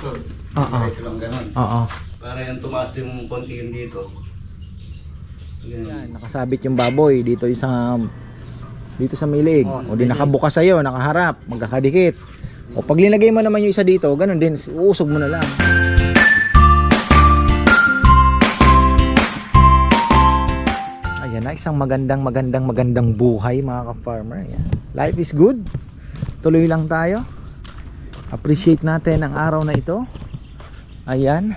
dito. Oo. Diretso lang ganun. Oo. Para yung tumaas yung konti yung dito. Yan, nakasabit yung baboy dito sa milig. O di nakabukas sa'yo, nakaharap, magkakadikit. O pag linagay mo naman yung isa dito, ganun din, uusog mo na lang. Ayan na, isang magandang buhay mga ka-farmer. Ayan. Life is good. Tuloy lang tayo. Appreciate natin ang araw na ito. Ayan.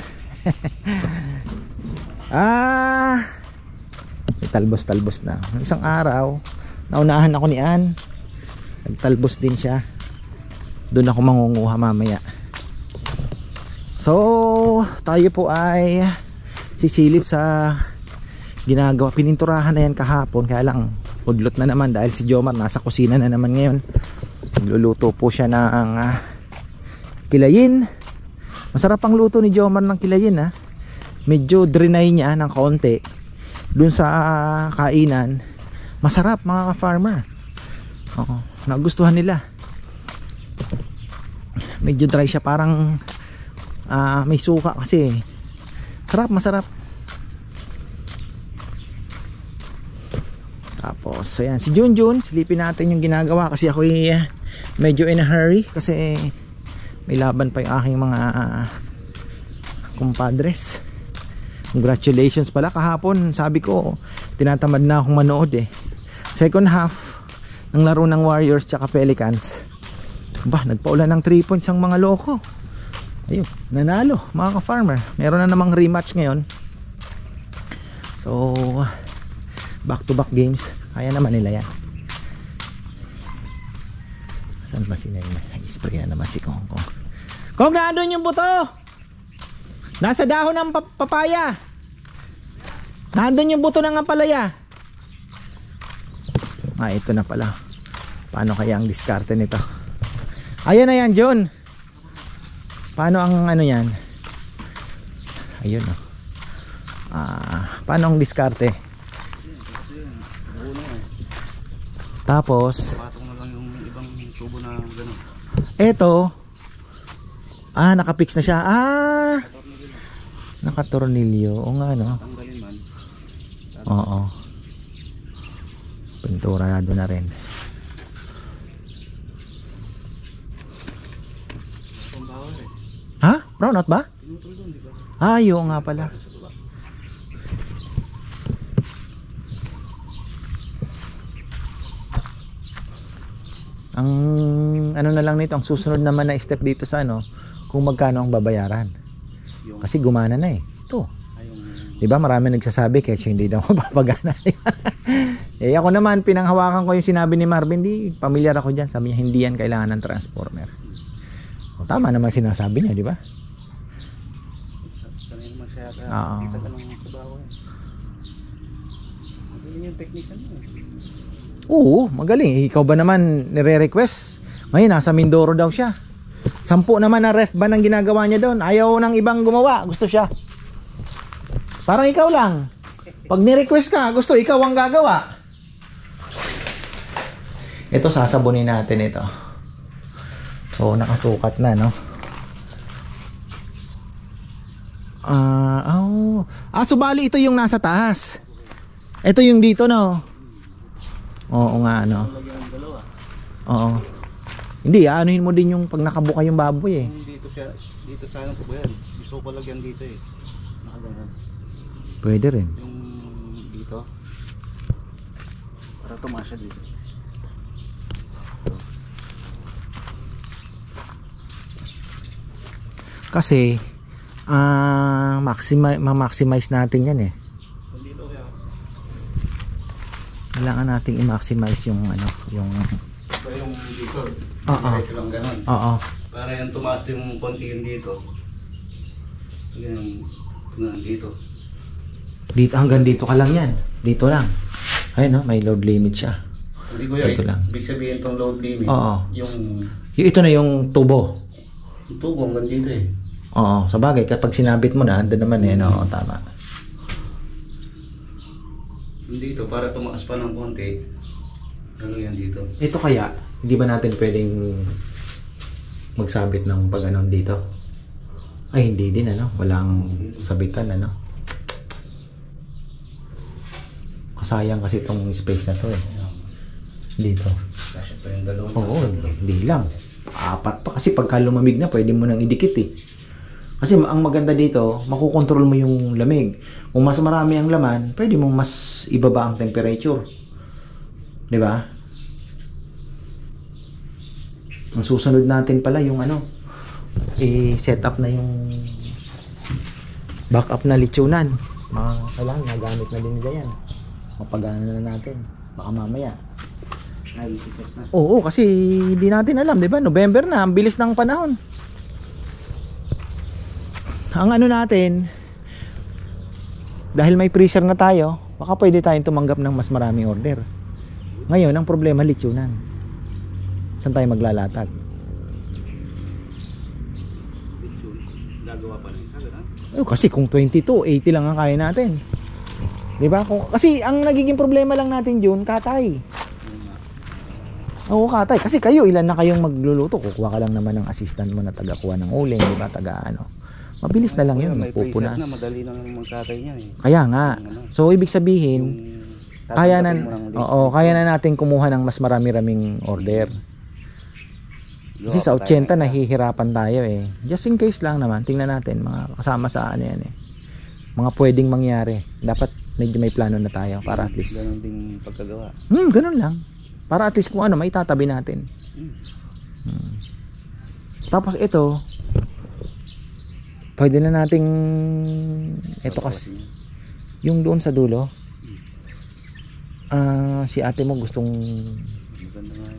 Talbos na. Isang araw, naunahan ako ni Ann. Nagtalbos din siya. Doon ako mangunguha mamaya. So, tayo po ay sisilip sa ginagawa. Pininturahan na yan kahapon. Kaya lang, udlot na naman dahil si Jomar nasa kusina na naman ngayon. Nagluluto po siya ng kilayin. Masarap ang luto ni Jomar ng kilayin ha. Medyo drenay niya ng konti dun sa kainan. Masarap mga ka-farmer. Oo, nagustuhan nila. Medyo dry siya, parang may suka kasi. Sarap, masarap. Tapos ayan, si Junjun, silipin natin yung ginagawa kasi ako medyo in a hurry kasi may laban pa yung aking mga kumpadres. Congratulations pala, kahapon sabi ko tinatamad na akong manood second half ng laro ng Warriors tsaka Pelicans. Nagpaulan ng 3 points ang mga loko. Ayun, nanalo mga ka-farmer. Meron na namang rematch ngayon. So back to back games, kaya naman nila yan. Saan ba si Neymar? Spray na naman si Kongkong. Kong, naandun yung buto! Nasa dahon ng papaya. Nandun yung buto ng ampalaya. Ito na pala. Paano kaya ang diskarte nito? Ayan na yan, John. Paano ang ano yan? Ayun o. Paano ang diskarte? Tapos Patong na lang yung ibang tubo na gano'n. eto, nakapix na siya. Nakatornilyo. O nga no. Tanggalin man. Oo. Pintura na doon na rin. Ha? Brownout ba? Pinutol doon, di ba? Yung nga pala. Ang ano na lang nito, ang susunod naman na step dito sa kung magkano ang babayaran. Kasi gumana na ito. Diba marami nagsasabi kaya hindi daw mapapagana. Ako naman pinanghawakan ko yung sinabi ni Marvin, di pamilyar ako dyan. Sabi niya hindi yan kailangan ng transformer. Tama naman sinasabi niya, di ba? Sanay naman siya. Oo. Isa ka ng trabaho yan. Magaling yung technician mo. Oo, magaling. Ikaw ba naman nire-request? Ngayon nasa Mindoro daw siya. 10 naman na ref ban ang ginagawa niya doon. Ayaw ng ibang gumawa, gusto siya. Parang ikaw lang. Pag ni-request ka, gusto ikaw ang gagawa. Ito sasabunin natin ito. So nakasukat na no. Subali ito yung nasa taas. Ito yung dito no. Oo nga no. Oo. Hindi, anuhin mo din yung pag nakabuka yung baboy Dito sa ano po ba yan? Gusto ko lagyan dito Nakaganon. Pwede rin. Yung dito. Para tumasya dito. Kasi ma-maximize natin yan kailangan nating i-maximize yung yung dito. Diretso lang ganun. Para yung tumaas yung konti yung dito. Dito. Dito hanggang dito ka lang yan. Dito lang. Ayun may load limit siya. Hindi ko yan. Dito lang. Ibig sabihin itong load limit. Yung ito na yung tubo. Yung tubo hanggang dito Sa bagay kapag sinabit mo na andun naman tama. Dito para tumaas pa ng konti. Ano yan dito? Ito kaya hindi ba natin pwedeng magsabit ng pag-anon dito? Ay, hindi din ano. Walang sabitan ano. Kasayang kasi itong space na to eh. Dito. Kasi pa yung dalawang. Oo, hindi lang. Apat pa kasi pagka lumamig na pwede mo nang idikit eh. Kasi ang maganda dito, makukontrol mo yung lamig. Kung mas marami ang laman, pwede mong mas ibaba ang temperature. 'Di ba? Ang susunod natin pala yung ano, i-set up na yung backup na lechonan. Kailangan nagamit na din nila yan. Mapagana na natin. Baka mamaya. Ay, isiset na. Oo, kasi hindi natin alam, 'di ba? November na, ang bilis ng panahon. Ang ano natin, dahil may freezer na tayo, baka pwede tayong tumanggap ng mas maraming order. Ngayon, ang problema, lechonan. Saan tayo maglalatag? Lechon. Gagawa pa ng isa, gano'n? Kasi kung 22, 80 lang ang kaya natin. 'Di ba? Kasi ang nagiging problema lang natin yun, katay. Oo, katay. Kasi kayo, ilan na kayong magluluto? Kukuha ka lang naman ng assistant mo na taga-kuha ng uling, 'di ba? Taga ano. Mabilis na lang yun, may pupunas. preset na, madali lang magkatay niya eh. Kaya nga. So ibig sabihin, kaya na natin kumuha ng mas marami-raming order. Kasi sa 80 nahihirapan tayo eh. Just in case lang naman, tingnan natin mga kasama sa ano yan eh. Mga pwedeng mangyari. Dapat medyo may plano na tayo para at least. Ganun ding pagkagawa. Ganun lang. Para at least kung ano, may tatabi natin. Tapos ito, pwede na nating ito kasi yung doon sa dulo. Si ate mo gustong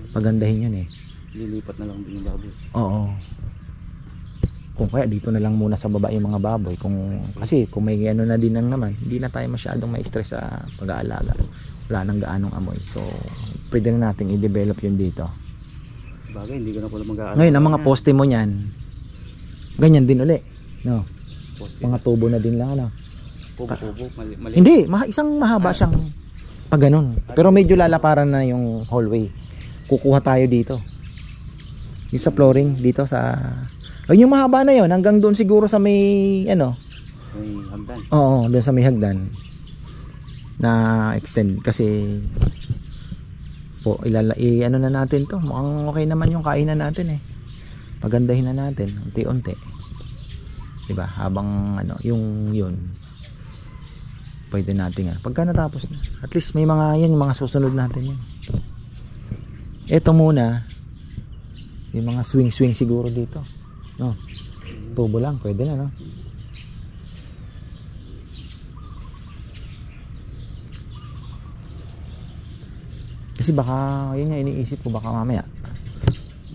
pagandahin yun eh. Lilipat na lang din yung baboy. Oo. Kung kaya dito na lang muna sa baba yung mga baboy. Kasi kung may ano na din lang naman, hindi na tayo masyadong ma-stress sa pag-aalaga. Wala nang gaanong amoy. So pwede na nating i-develop yun dito. Bagay, hindi ka na pala mag-aalaga. Ngayon, ang mga poste mo niyan, ganyan din uli. No? Poste Mga tubo na din lang ano. Kubo-kubo, mali. Hindi, isang mahaba siyang pag ganun. Pero medyo lalaparan na yung hallway. Kukuha tayo dito. Yung sa flooring dito sa yung mahaba na yon hanggang doon siguro sa may ano. May hagdan. Oo, doon sa may hagdan. Na extend kasi ano na natin to. Mukhang okay naman yung kainan natin eh. Pagandahin na natin unti-unti. 'Di ba? Habang ano, yung yun. Pwede natin nga. Pagka natapos na, at least may mga yan, yung mga susunod natin yan. Ito muna, yung mga swing siguro dito. No? Tubo lang, pwede na, no? Kasi baka, yun nga iniisip ko, baka mamaya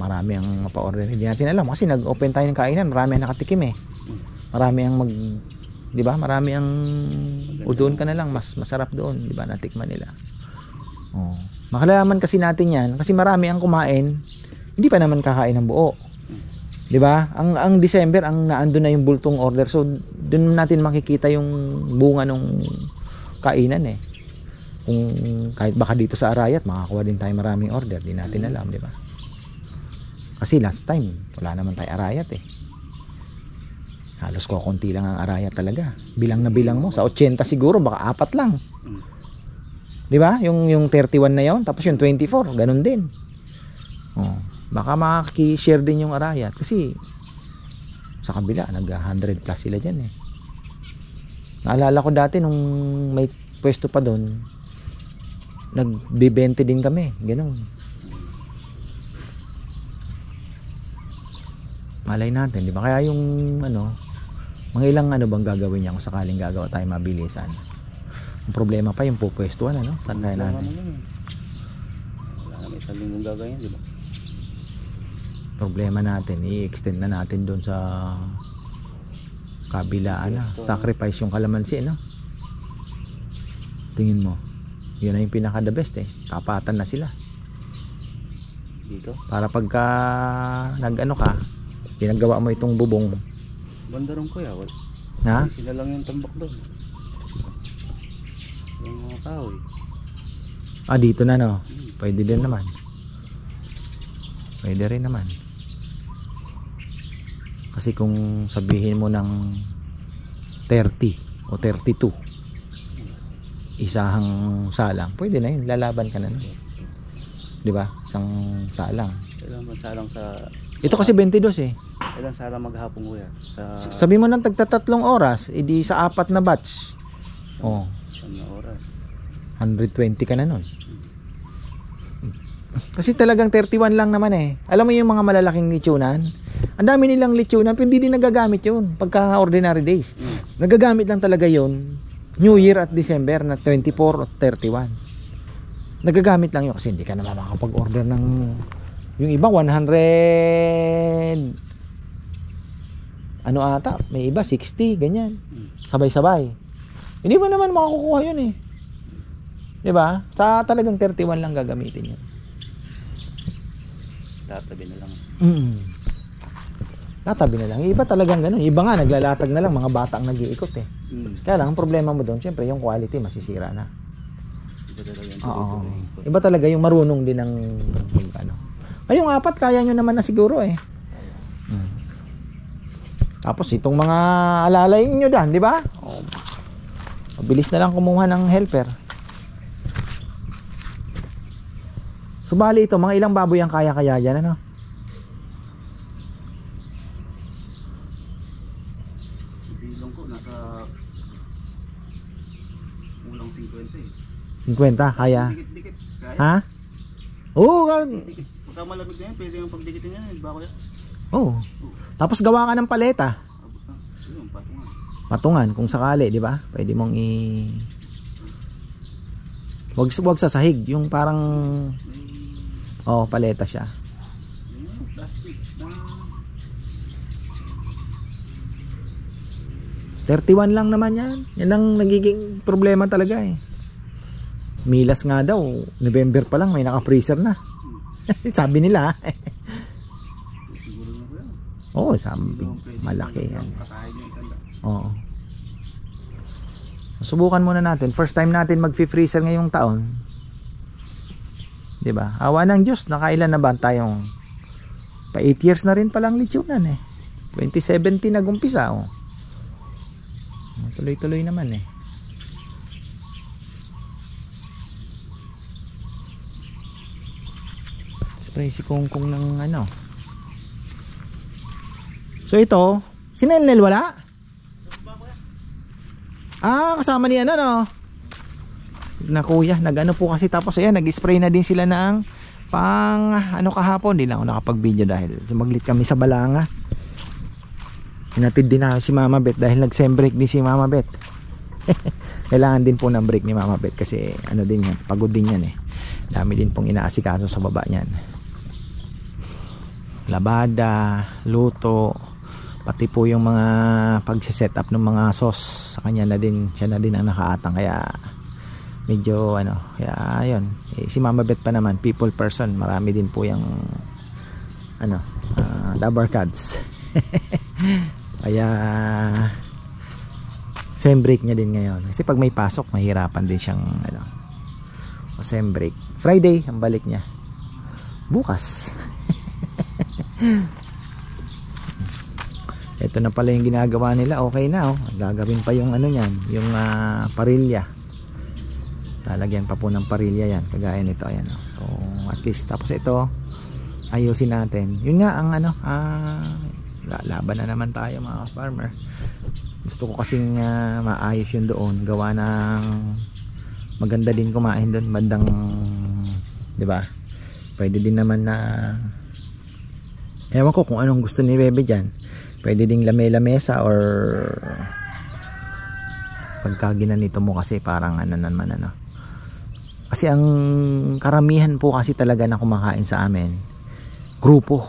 marami ang mapa-order. Hindi natin alam kasi nag-open tayo ng kainan, marami ang nakatikim eh. Marami ang di ba? Marami ang doon ka na lang, mas masarap doon, di ba? Natikman nila. Oh. Makalaman kasi natin 'yan kasi marami ang kumain, hindi pa naman kakain ng buo. Di ba? Ang December ang naando na yung bultong order. So doon natin makikita yung bunga ng kainan eh. Kung kahit baka dito sa Arayat makakuha din tayo maraming order, di natin alam, di ba? Kasi last time wala naman tayo Arayat eh. Halos konti lang ang Arayat talaga. Bilang na bilang mo sa 80 siguro baka 4 lang. 'Di ba? Yung 31 na 'yon, tapos yung 24, ganun din. Oh, baka maki-share din yung Arayat kasi sa kabila nag 100 plus sila diyan eh. Naalala ko dati nung may pwesto pa doon, nagbe-20 din kami, ganun. Malay natin, 'di ba? Kaya yung ano, mga ilang ano bang gagawin niya kung sakaling gagawa tayo mabilisan. Ang problema pa yung pupwestuhan ano, tandaan natin. Wala na may isang linggong gagawin, di ba? Problema natin, i-extend na natin doon sa kabilaan na. Sacrifice yung kalamansi, no? Tingin mo, yun na yung pinaka the best eh. Kapatan na sila. Dito? Para pagka nag-ano ka, ginagawa mo itong bubong. Banda ron kuya, wala. Ha? Sila lang yung tambak doon. Yung mga kahoy. Dito na no. Pwede din naman. Pwede rin naman. Kasi kung sabihin mo ng 30 o 32 isahang salang, pwede na yun, lalaban ka na nun. Diba? Isang salang. Ilang salang sa... Ito kasi 22 eh. Ilang salang maghapon kuya? Sabi mo nang tagta-3 oras, edi sa 4 na batch. Oh, Saan na oras? 120 ka na nun. Kasi talagang 31 lang naman eh. Alam mo yung mga malalaking lechonan, ang dami nilang lechonan pero hindi din nagagamit yun pagka ordinary days. Nagagamit lang talaga yun New Year at December na 24 o 31. Nagagamit lang yun kasi hindi ka naman makapag-order ng yung iba 100 ano ata, may iba 60 ganyan. Sabay-sabay. Hindi mo naman makakukuha yun eh. 'Di ba? Sa talagang 31 lang gagamitin yun. Tatabi na lang. Tatabi na lang. Iba talagang ganun. Iba nga naglalatag na lang, mga bata ang nag-iikot eh. Kaya lang ang problema mo doon, syempre yung quality masisira na. Iba talaga yung Oo. Iba talaga yung marunong din ng ano. Ayong 4 kaya nyo naman na siguro eh. Tapos itong mga alalay nyo dyan, di ba? Oh. Bilis na lang kumuha ng helper. Subali ito, mga ilang baboy ang kaya-kaya dyan, ano? Bilong ko, nasa ulang 50 eh. 50, kaya? Dikit-dikit. Kaya? Ha? Oo, Dikit. Pagka malamig na yan, pwede yung pagdikitin yan. Bako yan. oh. Tapos gawa ka ng paleta. Abot na. Yun, patungan. Patungan kung sakali, di ba? Pwede mong wag sa sahig, yung parang paleta siya. Plastic na 31 lang naman yan. Yan ang nagiging problema talaga eh. Milas nga daw, November pa lang may naka-freezer na. Sabi nila. siguro na ko yan. Oo, sabi. Malaki yan. Katahin yung isang Oo. Subukan muna natin. First time natin mag-freezer ngayong taon. 'Di ba? Awa ng Diyos, nakailan na ba tayong pa 8 years na rin palang lechonan eh. 2017 nag-umpisa oh. Tuloy-tuloy naman eh. Spray si Kongkong ng ano. So ito, si Nelnel wala? Kasama niya no. Na kuya, nag-ano po kasi tapos ayan, nag-spray na din sila ng pang kahapon. Hindi lang ako nakapag-video dahil sumaglit kami sa Balanga. Hinatid din na si Mama Bet dahil nag-sem break din si Mama Bet. Kailangan din po ng break ni Mama Bet kasi ano din yan, pagod din yan eh. Dami din pong inaasikaso sa baba niyan. Labada, luto, pati po yung mga pagse-set up ng mga sauce sa kanya na din, siya na din ang nakaatang kaya medyo kaya ayun si Mama Bet pa naman people person, marami din po yung Dabar Cards. Kaya sem break niya din ngayon kasi pag may pasok mahirapan din siyang sem break. Friday ang balik niya bukas. Ito na pala yung ginagawa nila, okay na gagawin pa yung niyan, yung parilya. Lalagyan pa po ng parilya yan, kagaya nito ayan so at least tapos ito ayusin natin. Yun nga ang laban na naman tayo mga farmer. Gusto ko kasing maayos yun doon, gawa ng maganda din kumain doon bandang, 'di ba? Pwede din naman na ewan ko kung anong gusto ni Bebe diyan. Pwede ding lamesa or pagka ginanito mo kasi parang kasi ang karamihan po kasi talaga na kumakain sa amin grupo.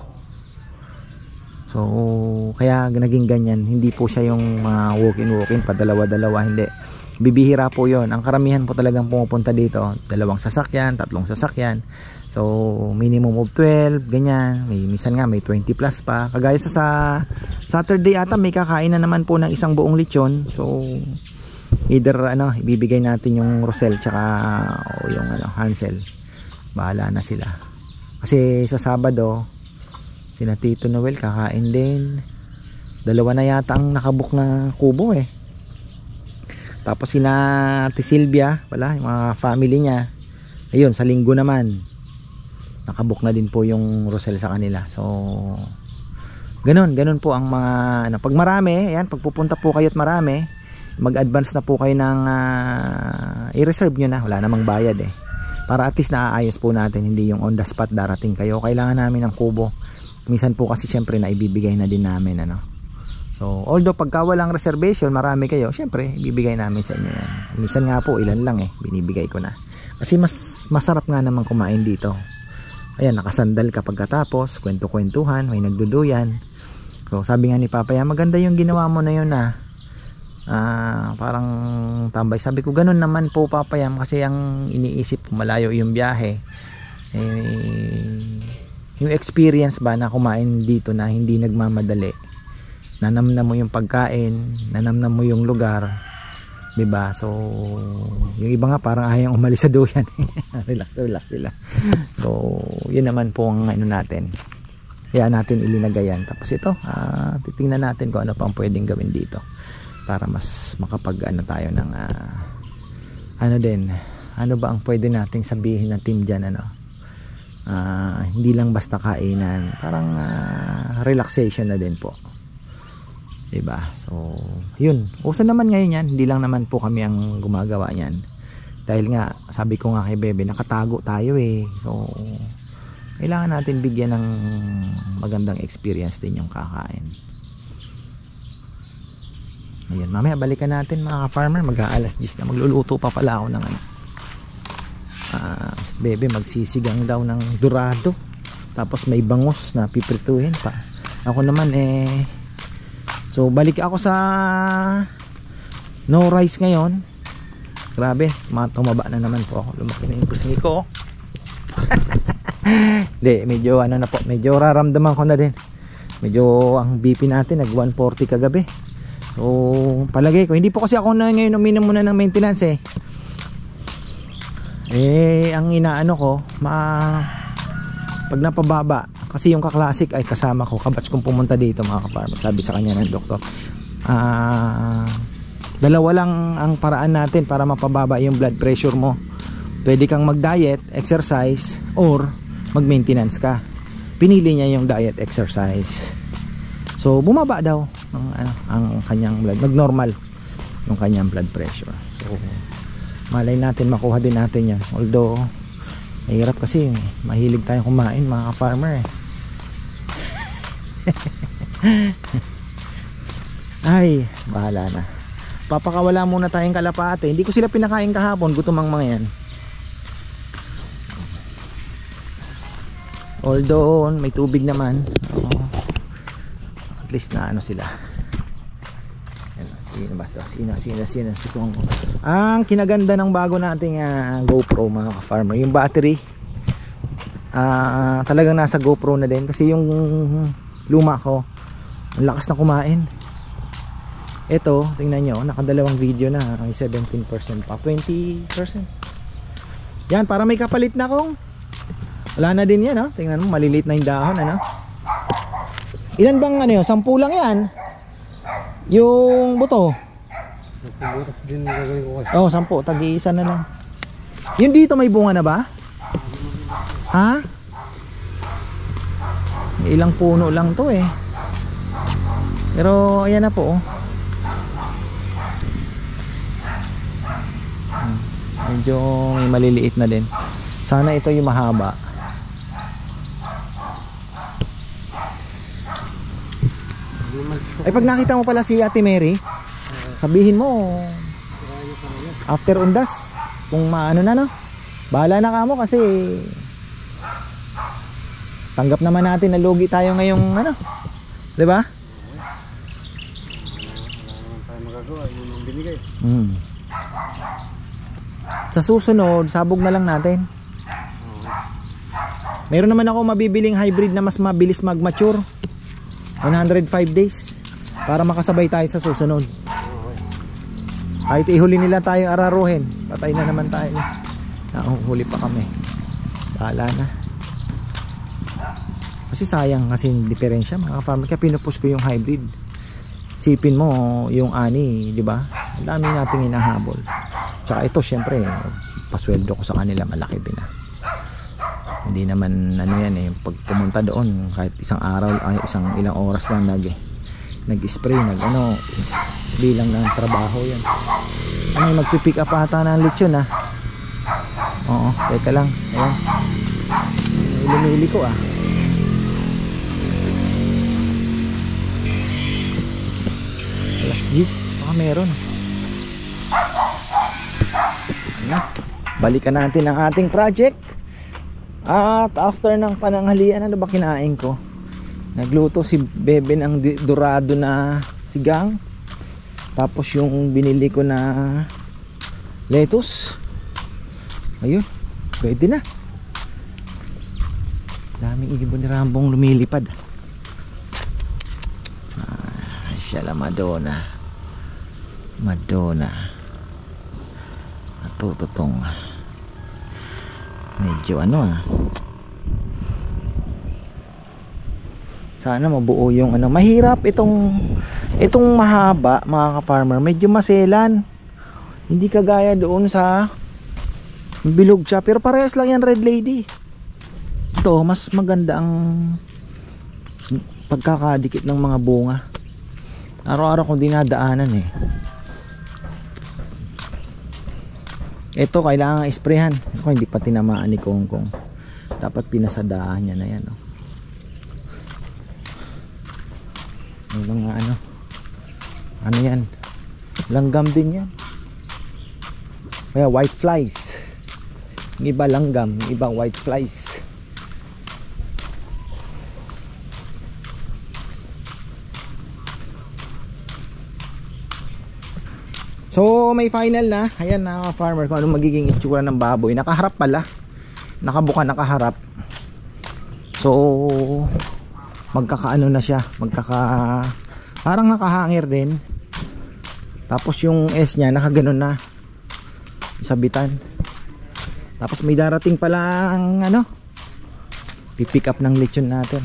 So kaya naging ganyan, hindi po siya yung mga walk-in padalawa-dalawa, hindi. Bibihira po yon. Ang karamihan po talagang pumupunta dito 2 sasakyan, 3 sasakyan. So minimum of 12 ganyan, minsan nga may 20 plus pa. Kagaya sa Saturday ata may kakain na naman po ng isang buong lechon. So either ibibigay natin yung Rosel tsaka yung Hansel, bahala na sila. Kasi sa Sabado sina Tito Noel kakain din, Dalawa na yata ang nakabook na kubo eh. Tapos sila Ate Silvia pala, yung mga family niya. Ayun, sa linggo naman nakabook na din po yung Rosel sa kanila. So ganun po ang mga ano, pag marami, ayan, pag pupunta po kayo at marami, mag-advance na po kayo ng i-reserve nyo na, wala namang bayad eh. Para at least naaayos po natin, hindi yung on the spot darating kayo, kailangan namin ng kubo. Minsan po kasi syempre na ibibigay na din namin ano. So although pagka walang reservation, marami kayo, syempre ibibigay namin sa inyo yan. Minsan nga po ilan lang eh, binibigay ko na. Kasi masarap nga naman kumain dito. Ayan, nakasandal ka pagkatapos, kwento-kwentuhan, may nagduduyan. So sabi nga ni Papaya, maganda yung ginawa mo na yun parang tambay. Sabi ko ganun naman po Papayam, kasi ang iniisip ko malayo yung biyahe yung experience ba na kumain dito na hindi nagmamadali, nanamnam mo yung pagkain, nanamnam mo yung lugar, diba? So yung iba nga parang ayaw umalis sa duyan. relax sila. So yun naman po ang ano natin, kaya natin ilinagayan. Tapos ito titingnan natin kung ano pang pwedeng gawin dito para mas makapag ano tayo ng ano din, ano ba ang pwede nating sabihin ng team dyan ano. Hindi lang basta kainan, parang relaxation na din po, diba? So yun, uso naman ngayon yan, hindi lang naman po kami ang gumagawa yan, dahil nga sabi ko nga kay Bebe, nakatago tayo eh. So kailangan natin bigyan ng magandang experience din yung kakain. Ayan, mamaya balikan natin mga ka-farmer, mag-aalas 10 na, magluluto pa pala ako ng ano. Bebe magsisigang daw ng dorado, tapos may bangus na piprituhin pa. Ako naman so balik ako sa no rice ngayon. Grabe, tumaba na naman po ako, lumaki na yung pusni ko. Hindi, medyo ano na po, medyo raramdaman ko na din, medyo ang BP natin nag 140 kagabi. So palagay ko, hindi po kasi ako na ngayon uminom muna ng maintenance ang inaano ko pag napababa, kasi yung ka-classic ay kasama ko, kabatch kong pumunta dito mga ka-farmer. Sabi sa kanya ng doktor, dalawa lang ang paraan natin para mapababa yung blood pressure mo. Pwede kang mag-diet, exercise, or mag-maintenance ka. Pinili niya yung diet, exercise. So bumaba daw ang kanyang blood, nag-normal yung kanyang blood pressure. So malay natin makuha din natin yan, although mahirap kasi mahilig tayong kumain mga ka-farmer ay bahala na, papakawala muna tayong kalapate. Hindi ko sila pinakain kahapon, gutom ang mga yan, although may tubig naman. At least na ano sila. Sino ba ito? Sino si Songo. Ang kinaganda ng bago nating GoPro mga ka-farmer, yung battery talagang nasa GoPro na din, kasi yung luma ko ang lakas na kumain. Ito tingnan nyo, nakadalawang video na, may 17% pa, 20%. Yan, para may kapalit na kong wala na din yan tingnan mo, maliliit na yung dahon ilan bang ano yun, 10 lang yan yung buto. 10 din gagawin ko 10, tag-iisa na lang. Yung dito may bunga na ba? Ha? May ilang puno lang to pero ayan na po medyo may maliliit na din. Sana ito yung mahaba. Ay pag nakita mo pala si Ate Mary, sabihin mo after undas kung maano na bahala na kamo, kasi tanggap naman natin na lugi tayo ngayong di ba? tayo magagawa, yun ang binigay. Sa susunod sabog na lang natin. Meron naman ako mabibiling hybrid na mas mabilis mag-mature, 105 days, para makasabay tayo sa susunod. Kahit ihuli nila tayong araruhin, patay na naman tayo. Nahuhuli pa kami, bahala na. Kasi sayang kasi yung diferensya mga farmer, kaya pinupush ko yung hybrid. Sipin mo yung ani, di ba? Ang dami nating hinahabol. Tsaka ito syempre, pasweldo ko sa kanila malaki din ah. Hindi naman ano yan eh, pag pumunta doon kahit isang araw ay isang ilang oras lang nag-spray, ano, bilang ng trabaho yan. Ano, magpipick up ata ng lechon ah. Oo, teka lang. Ayan. Lumili ko ah. Alas 10, baka meron. Ano? Balikan natin ang ating project. At after ng pananghalian, ano ba kinain ko? Nagluto si Bebe ng dorado na sigang. Tapos yung binili ko na lettuce. Ayun, pwede na. Daming ibon ni Rambong lumilipad. Siya la Madonna. Natututong. Medyo ano ah. Sana mabuo yung ano. Mahirap itong mahaba mga ka-farmer. Medyo maselan. Hindi kagaya doon sa bilog siya. Pero parehas lang yan Red Lady. Ito mas maganda ang pagkakadikit ng mga bunga. Araw-araw kong dinadaanan eh. Ito kailangan isprehan. Ako hindi pa tinamaan ni Kongkong. Dapat pinasadahan niya na yan oh. Yung mga ano yan, langgam din yan. Kaya white flies. Yung iba langgam, yung iba white flies. So may final na. Ayan na farmer kung anong magiging itsura ng baboy. Nakaharap pala. Nakabuka, nakaharap. So magkakaano na siya. Parang nakahangir din. Tapos yung S nya nakaganon na. Sabitan. Tapos may darating pala ang pipick up ng lechon natin.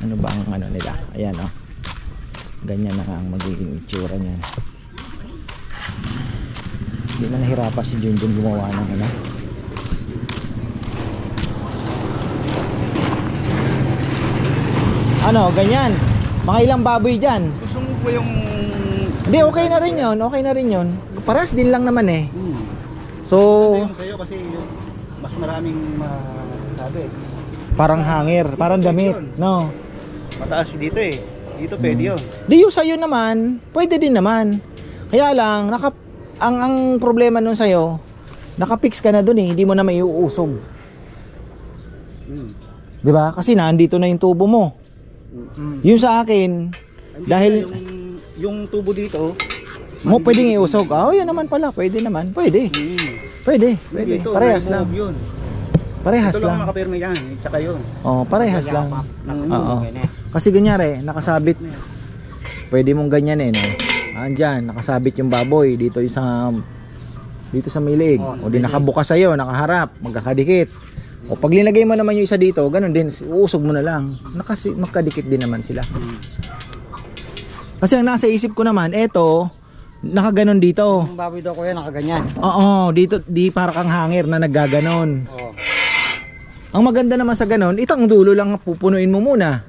Ano ba ang nila? Ayan oh. Ganyan na ang magiging itsura niyan. Hindi na nahirapan si Junjun gumawa ng ganyan. Mga ilang baboy dyan. Gusto mo po yung... Hindi, okay na rin yun. Okay na rin yun. Parehas din lang naman eh. So... Yung sa'yo kasi mas maraming masabi. Parang hangir. Parang damit. No? Mataas dito eh. Dito pwede yun. Di yung sa'yo naman, pwede din naman. Kaya lang, ang problema nun sa'yo, nakapix ka na dun eh. Hindi mo na maiuusog. Diba? Kasi nandito na yung tubo mo. Yung sa akin, dahil yung tubo dito mo pwedeng iusog. Yan naman pala, pwede naman. Pwede. Pwede. Dito, Parehas lang. yun. Parehas ito lang. Lang makapirma yan, tsaka yun. Parehas lang. Oo. Kasi kunyari, nakasabit. Pwede mong ganyan eh, no? Andyan, nakasabit yung baboy dito sa milig. O di nakabukas sa'yo, nakaharap, magkakadikit. O pag linagay mo naman yung isa dito, ganun din, uusog mo na lang. Magkadikit din naman sila. Kasi ang nasa isip ko naman, eto, nakaganon dito. Yung baboy daw ko yan, nakaganyan. Oo, dito, di para kang hangir na naggaganon. Ang maganda naman sa ganon, itang dulo lang pupunuin mo muna.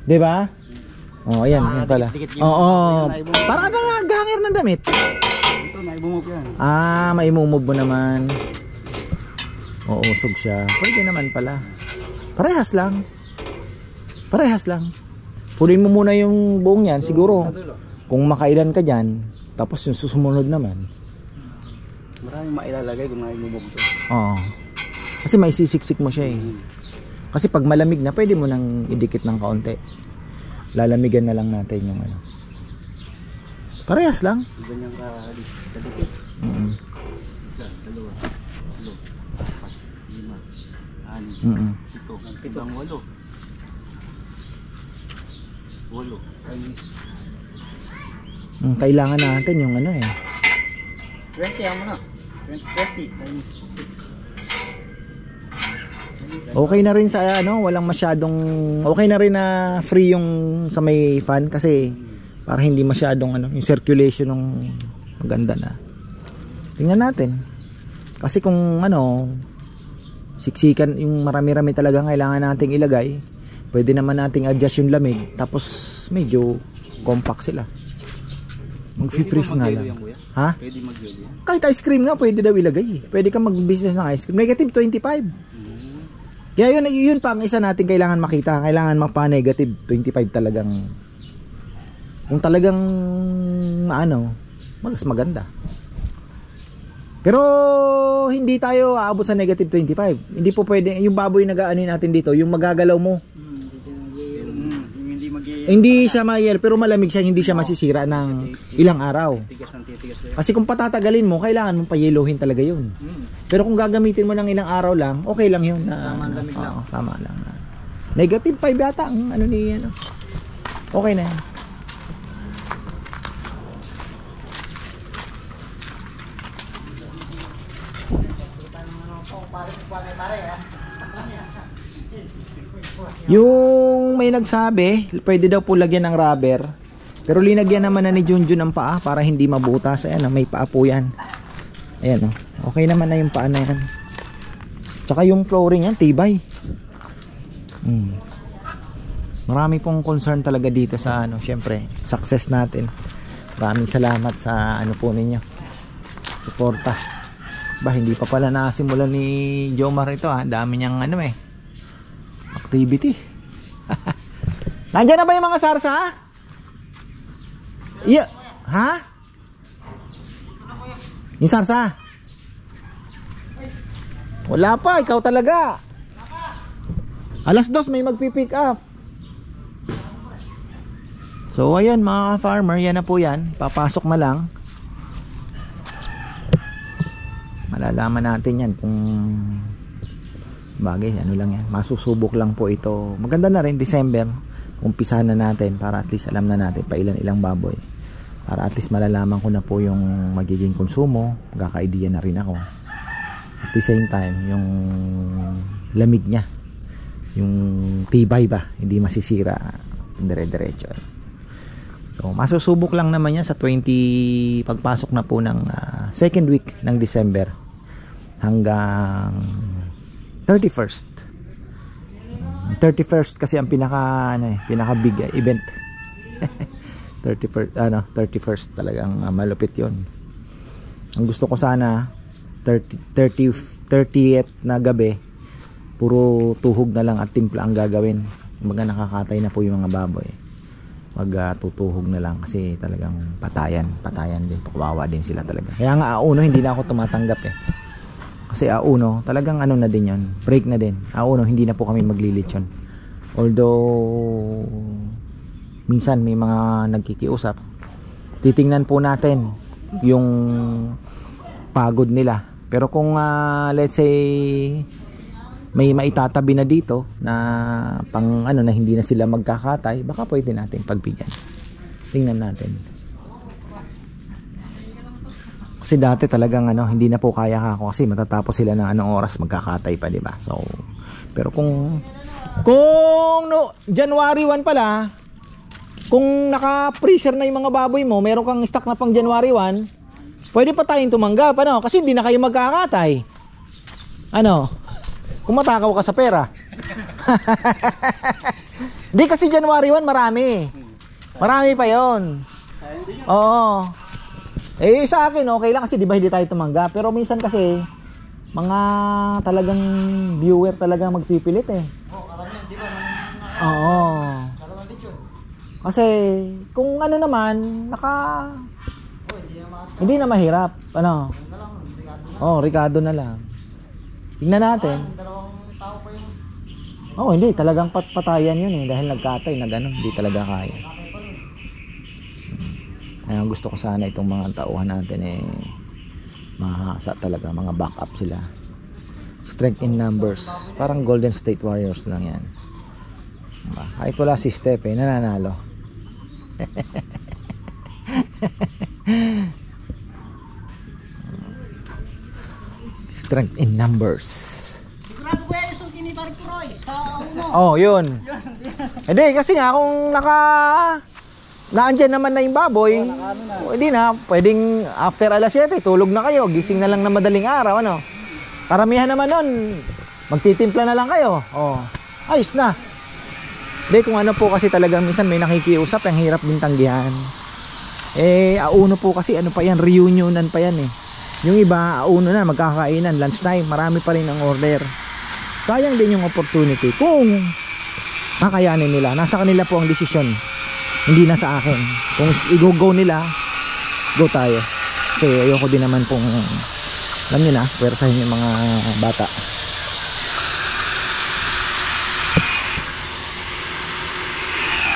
Diba? Ayan, yan pala. Para naghangir ng damit. Ito, naibumove yan. Maimumove mo naman. Usog siya. Pwede naman pala. Parehas lang. Punin mo muna yung buong yan, siguro. Kung makailan ka dyan, tapos yung susunod naman. Maraming mailalagay kung naibumove to. Oo. Kasi may sisiksik mo siya eh. Kasi pag malamig na, pwede mo nang idikit ng kaunti. Lalamigan na lang natin yung Parehas lang. Ganyan kadikit. Isa, dalawa, tatlo, apat, lima, anim, pito, walo. Kailangan natin yung 20 ang muna. 20 times 6. Okay na rin sa ano, walang masyadong okay na rin na free yung sa may fan kasi para hindi masyadong ano, yung circulation ng maganda na. Tingnan natin. Kasi kung ano, siksikan yung marami-rami talaga kailangan nating ilagay, pwede naman nating adjust yung lamig tapos medyo compact sila. Mag-freeze nga lang. Ha? Pwede mag-yelo yan. Kahit ice cream nga pwede daw ilagay. Pwede kang mag-business ng ice cream. Negative 25. Kaya yun pa ang isa natin kailangan makita. Kailangan mapa-negative 25 talagang. Kung talagang ano, mas maganda. Pero hindi tayo aabot sa negative 25. Hindi po pwede. Yung baboy na gaanin natin dito, yung magagalaw mo. Hindi siya mayel pero malamig siya, hindi siya masisira ng ilang araw. Kasi kung patatagalin mo, kailangan mong payelohin talaga yun. Pero kung gagamitin mo ng ilang araw lang, okay lang yun. Tama lang. Tama lang. Negative 5 yata ang ano ni ano. Okay na yan. Yung may nagsabi, pwede daw po lagyan ng rubber. Pero linagyan naman na ni Junjun ang paa para hindi mabutas. Ayan, may paa po yan. Ayan, okay naman na yung paa na yan. Tsaka yung flooring yan, tibay. Marami pong concern talaga dito sa ano, syempre, success natin. Maraming salamat sa ano po ninyo, suporta. Hindi pa pala nasimulan ni Jomar ito ha. Dami niyang ano activity. Nandiyan na ba yung mga sarsa ha? Yeah. Ha? Yung sarsa? Wala pa, ikaw talaga. Alas 2 may magpipick up. So ayun mga farmer, yan na po yan. Papasok na lang. Malalaman natin yan kung bagay, ano lang yan, masusubok lang po ito. Maganda na rin December, umpisahan na natin para at least alam na natin pa ilang baboy, para at least malalaman ko na po yung magiging konsumo, magkaka-idea na rin ako. At the same time yung lamig nya, yung tibay ba, hindi masisira dire-diretso. So masusubok lang naman yan sa 20 pagpasok na po ng second week ng December hanggang 31st. 31st kasi ang pinaka big event. 31st talagang malupit 'yon. Ang gusto ko sana 30th na gabi puro tuhog na lang at timpla ang gagawin. Kumbaga nakakatay na po yung mga baboy. Tutuhog na lang kasi talagang patayan din, kawawa din sila talaga. Kaya nga auno hindi na ako tumatanggap kasi auno talagang ano na din yon, break na din. Auno hindi na po kami maglilitsyon, although minsan may mga nagkikiusap, titingnan po natin yung pagod nila. Pero kung let's say may maitatabi na dito na pang ano na hindi na sila magkakatay, baka pwede natin pagbigyan. Tingnan natin. Kasi dati talagang ano, hindi na po kaya ako kasi matatapos sila ng anong oras magkakatay pa, di ba? So, pero kung January 1 pala, kung naka-freezer na yung mga baboy mo, meron kang stock na pang January 1, pwede pa tayong tumanggap, ano? Kasi hindi na kayo magkakatay. Ano? Kung matakaw ka sa pera. Di kasi January 1 marami. Marami pa yon. Oo. Sa akin okay lang kasi di ba hindi tayo tumanggap. Pero minsan kasi mga talagang viewer talaga magpipilit karamihan, di ba? Oo. Kasi kung ano naman hindi na mahirap. Ano? Ricardo na lang. Tingnan natin. Hindi talagang patayan yun dahil nagkatay na gano'n, hindi talaga kaya. Kaya gusto ko sana itong mga tauhan natin mahasa talaga, mga backup sila. Strength in numbers, parang Golden State Warriors lang yan. Kahit wala si Steph nananalo. Strength in numbers. Sigurado ko yung sugi ni Parpuroy sa uno. Oh, yun. Hindi, kasi nga kung naandyan naman na yung baboy, hindi na, pwedeng after alas 7, tulog na kayo, gising na lang na madaling araw, ano. Karamihan naman nun, magtitimpla na lang kayo. Oh, ayos na. Hindi, kung ano po kasi talagang minsan may nakikiusap, ang hirap din tanggihan. Auno po kasi, ano pa yan, reunionan pa yan eh. Yung iba, auno na, magkakainan, lunchtime, marami pa rin ang order. Sayang din yung opportunity kung kakayanin nila. Nasa kanila po ang desisyon, hindi na sa akin. Kung i-go nila, go tayo. Kasi ayoko din naman pong, alam nyo na, pwersahin yung mga bata.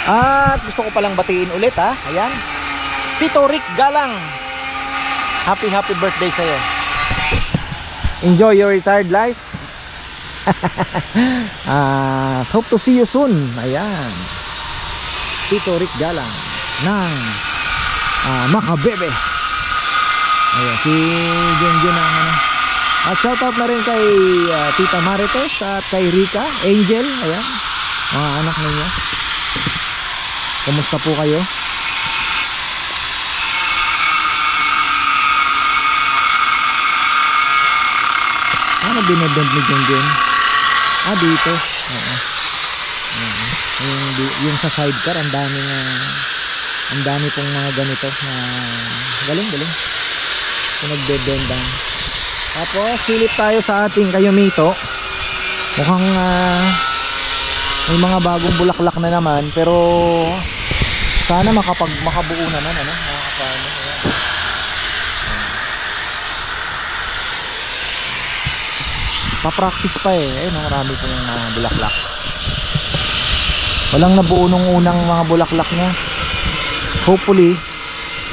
At gusto ko palang batiin ulit ha. Ayan, Tito Rick Galang, happy birthday sa'yo. Enjoy your retired life. Hope to see you soon. Ayan, Tito Rick Galang ng Makabebe. Ayan, si Junjun ang ano. At shoutout na rin kay Tita Marites at kay Rika, Angel. Ayan, mga anak ninyo, kumusta po kayo? Ano binodond ni Junjun? Dito. Yung sa sidecar, ang dami pong mga ganito na galing pinagbebendang. Tapos silip tayo sa ating Kayumito. Mukhang may mga bagong bulaklak na naman, pero sana makabuo naman, ano, mga kaparmer. Pa-practice pa eh. Ayun, marami pong bulaklak. Walang nabuo nung unang mga bulaklak niya. Hopefully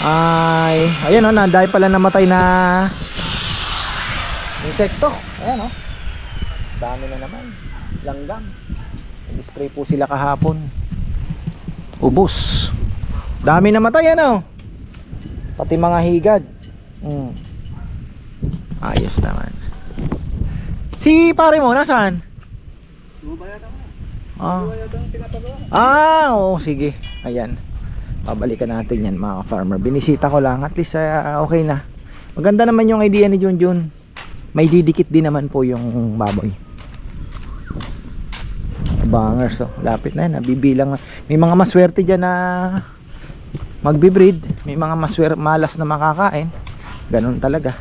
ay ayan, dahil pala namatay na insekto. Ayan, dami na naman. Langgam. Nag-spray po sila kahapon. Ubos. Dami namatay, ano. Pati mga higad. Ayos naman. Si pare mo, nasaan? Oo, sige. Ayan, pabalikan natin yan, mga farmer. Binisita ko lang, at least okay na. Maganda naman yung idea ni Junjun. May didikit din naman po yung baboy. Bangers, lapit na yan, nabibilang. May mga maswerte dyan na magbibreed. May mga malas na makakain. Ganun talaga.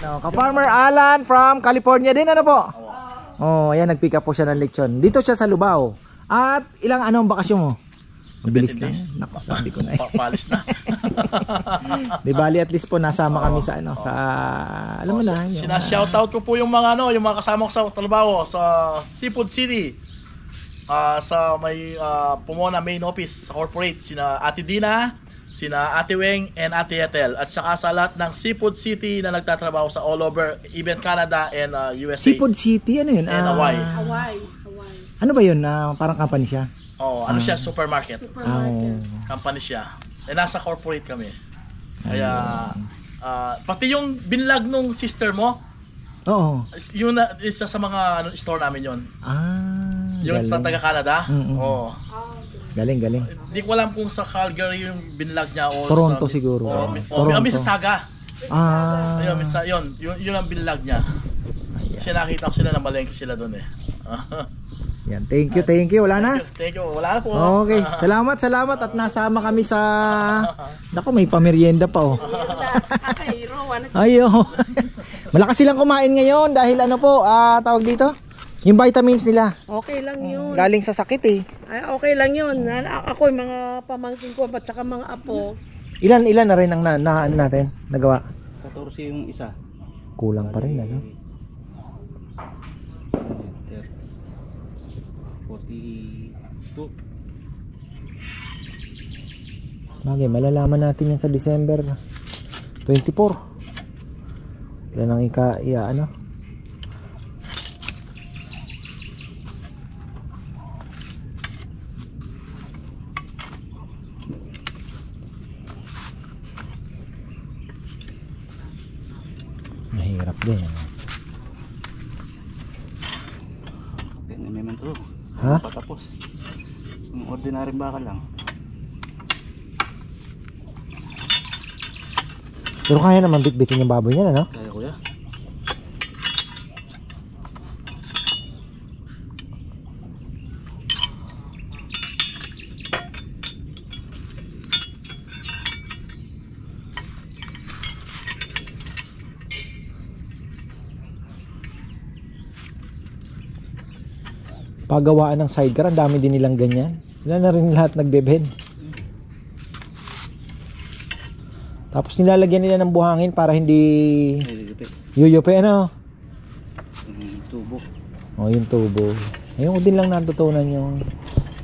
Ka-farmer Alan from California din, ano po? Ayan, nag-pick up po siya ng lechon. Dito siya sa Lubao. At ilang ang bakasyon mo? Mabilis lang. Naku, sabi ko na eh. Papalis na. Di bali, at least po nasama kami sa sa alam mo na. Sina-shoutout ko po yung mga yung mga kasama ko sa trabaho sa Seafood City. Sa may Pomona main office sa corporate, sina Ate Dina, sina Ate Weng and Ate Yetel, at saka sa lahat ng Seafood City na nagtatrabaho sa all over, even Canada and USA. Seafood City, ano yun? And Hawaii. Ano ba yun? Parang company siya? Ano siya, supermarket. Supermarket. Company siya. Nasa corporate kami. Kaya pati yung binlog nung sister mo, oo, yun isa sa mga store namin yun. Yung sa taga Canada. Galing. Hindi ko alam kung sa Calgary yung binlog niya o Toronto sa, siguro. Toronto. Mississauga. Yun ang binlog niya. Kasi nakita ko sila na malengke sila doon eh. Yan, thank you. Wala na? Thank you. Wala po. Okay, salamat at nasama kami sa nako, may pamerienda pa Ayo. Malakas silang kumain ngayon dahil ano po, tawag dito, yung vitamins nila. Okay lang yun. Galing sa sakit eh. Ay, okay lang yun. Ako yung mga pamangkin ko at saka mga apo. Ilan na rin ang natin nagawa? 14 yung isa. Kulang pa rin, ano? 42. Bagay, malalaman natin yan sa December 24. Ilan ang ano? Mahirap din. yan to. Ha? Patapos. Yung ordinaryong bakal lang. Pero kaya naman bitbitin yung baboy niyan, ano? Kaya kuya. Pagawaan ng sidecar, ang dami din nilang ganyan. Sila na rin lahat nagbebed. Tapos nilalagyan nila ng buhangin para hindi yuyupi, ano? Tubo. Oh, yung tubo. Ayun ko din lang natutunan yung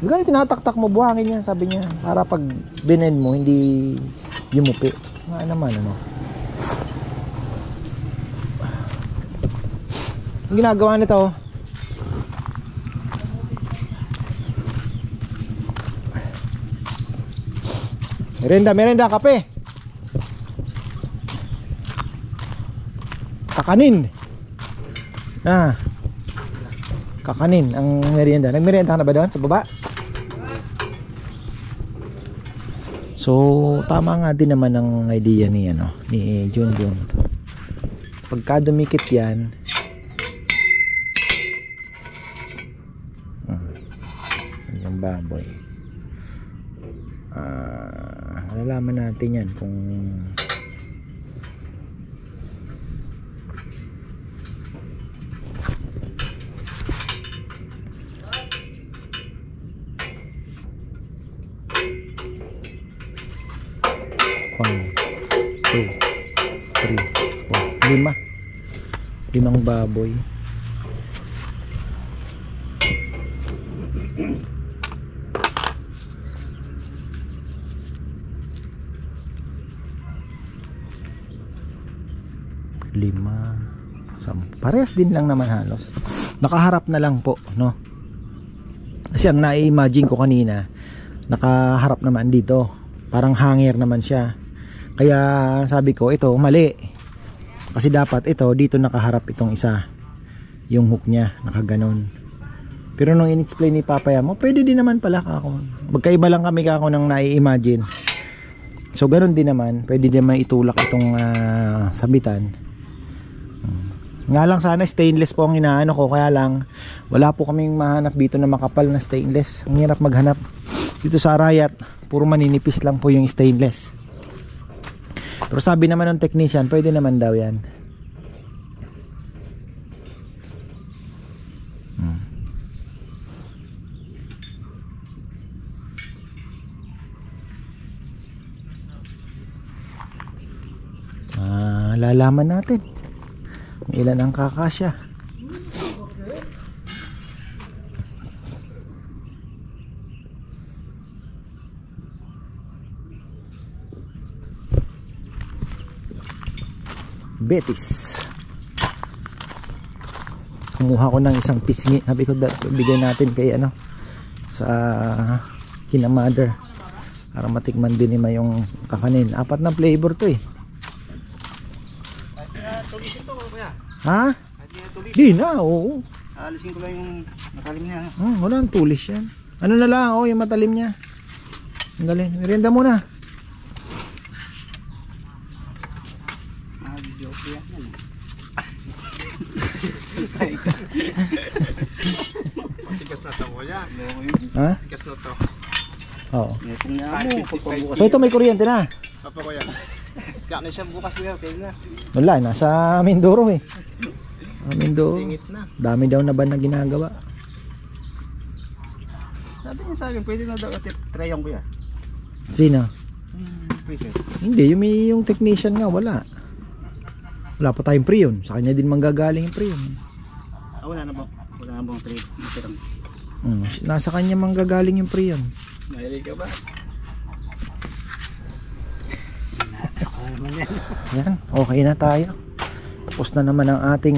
ganun, tinataktak mo buhangin yan, sabi niya, para pag binend mo hindi yumupi. Nga naman, ano? Yung ginagawa nito, merenda, kape. Kakanin. Kakanin ang merienda. Nagmerienda ka na ba doon sa baba? So, tama nga din naman ang idea ni Junjun. Pagka dumikit 'yan, yung baboy. Malalaman natin 'yan kung limang baboy. Lima, parehas din lang naman halos. Nakaharap na lang po, no? Kasi ang na-imagine ko kanina, nakaharap naman dito. Parang hanger naman siya. Kaya sabi ko, ito mali. Kasi dapat ito dito nakaharap itong isa. Yung hook niya, nakaganon. Pero nung in-explain ni Papaya mo, pwede din naman pala ako. Magkaiba lang kami kako nang nai-imagine. So ganon din naman, pwede din naman itulak itong sabitan. Nga lang sana stainless po ang inaano ko, kaya lang wala po kaming mahanap dito na makapal na stainless. Ang hirap maghanap. Dito sa Arayat, puro maninipis lang po yung stainless. Pero sabi naman ng technician, pwede naman daw yan. Lalaman natin kung ilan ang kakasya. Betis. Kumuha ko ng isang pisngi. Sabi ko bigay natin kay sa kina mother para matikman din nila yung kakanin. 4 na flavor to eh. Ha? Di na, oo. Alisin ko lang yung matalim niya. Wala ang tulis yan. Ano na lang, yung matalim niya. Ang galing. Merienda muna. Tigas na to, kuya. Ha? Tigas na to. Oo. So ito may kuryente na. Papa, kuya. Kaya na siya bukas, kuya. Pwede na. Wala, nasa Mindoro eh. Mindoro. Singit na. Dami daw na ba na ginagawa? Sabi niya sa akin, pwede na daw try yung kuya. Sino? Freezer. Hindi, yung technician nga wala. Wala pa tayong pre-on. Sa kanya din manggagaling yung pre-on. Wala na bang trade? Nasa kanya manggagaling yung pre-on. Mahilig ka ba? Yan, okay na tayo. Tapos na naman ang ating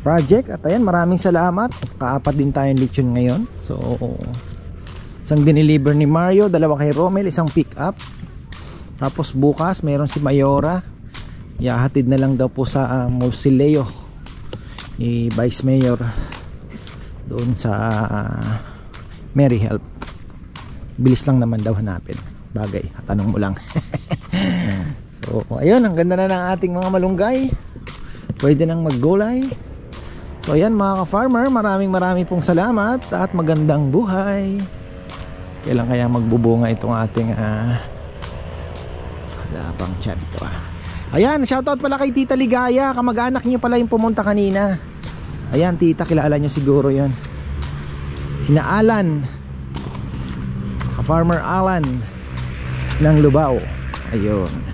project. At ayan, maraming salamat. Kaapat din tayong lechon ngayon. So, isang dineliver ni Mario, 2 kay Romel, isang pick up. Tapos bukas meron si Mayora. Ihahatid na lang daw po sa Mausoleo ni Vice Mayor. doon sa Mary Help. Bilis lang naman daw hanapin. Bagay, tanong mo lang. So ayun, ang ganda na ng ating mga malunggay. Pwede nang maggulay. So ayan mga ka-farmer, maraming pong salamat at magandang buhay. Kailan kaya magbubunga itong ating wala pang chance to Ayan, shoutout pala kay Tita Ligaya. Kamag-anak niyo pala yung pumunta kanina. Ayan tita, kilala niyo siguro yon. Sina Alan, ka-farmer Alan ng Lubao. Ayun.